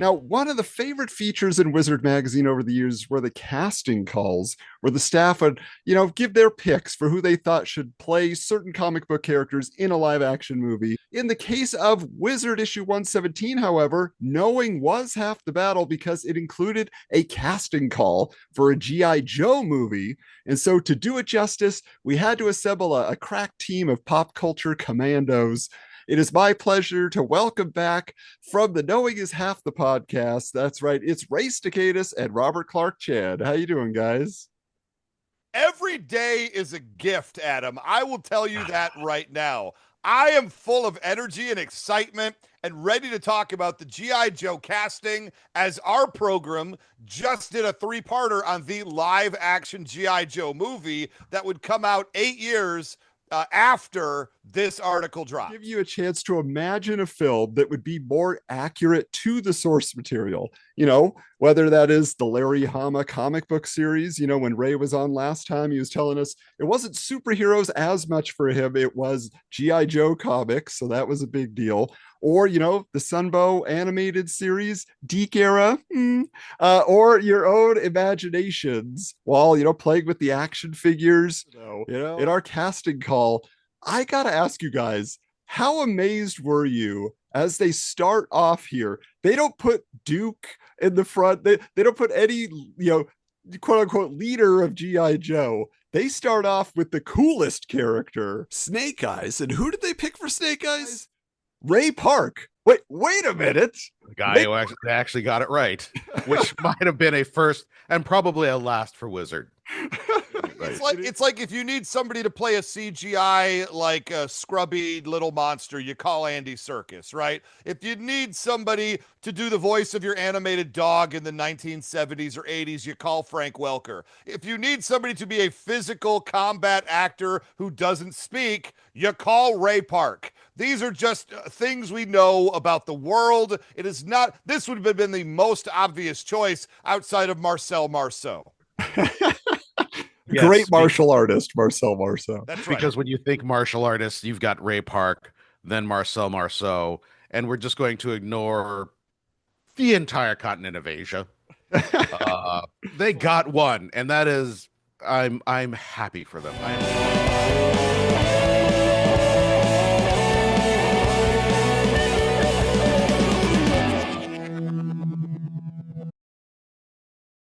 Now, one of the favorite features in Wizard magazine over the years were the casting calls, where the staff would, give their picks for who they thought should play certain comic book characters in a live action movie. In the case of Wizard issue 117, however, knowing was half the battle because it included a casting call for a G.I. Joe movie. And so, to do it justice, we had to assemble a crack team of pop culture commandos. It is my pleasure to welcome back from the Knowing is Half the podcast. That's right. It's Ray Staccatus and Robert Clark Chad. How you doing, guys? Every day is a gift, Adam. I will tell you that right now. I am full of energy and excitement and ready to talk about the G.I. Joe casting, as our program just did a 3-parter on the live action G.I. Joe movie that would come out 8 years after this article dropped. Give you a chance to imagine a film that would be more accurate to the source material, whether that is the Larry Hama comic book series. When Ray was on last time, he was telling us it wasn't superheroes as much for him, it was G.I. Joe comics, so that was a big deal. Or, the Sunbow animated series, Deke era, or your own imaginations while, playing with the action figures. In our casting call, I got to ask you guys, how amazed were you as they start off here? They don't put Duke in the front. They don't put any, quote unquote leader of G.I. Joe. They start off with the coolest character, Snake Eyes. And who did they pick for Snake Eyes? Ray Park. Wait a minute. The guy who actually got it right, which might have been a first and probably a last for Wizard. It's like if you need somebody to play a CGI, like a scrubby little monster, you call Andy Serkis, right? If you need somebody to do the voice of your animated dog in the 1970s or 80s, you call Frank Welker. If you need somebody to be a physical combat actor who doesn't speak, you call Ray Park. These are just things we know about the world. It is not, this would have been the most obvious choice outside of Marcel Marceau. Yes, great martial artist, Marcel Marceau. That's right. Because when you think martial artists, you've got Ray Park, then Marcel Marceau, and we're just going to ignore the entire continent of Asia. They got one, and that is, I'm happy for them.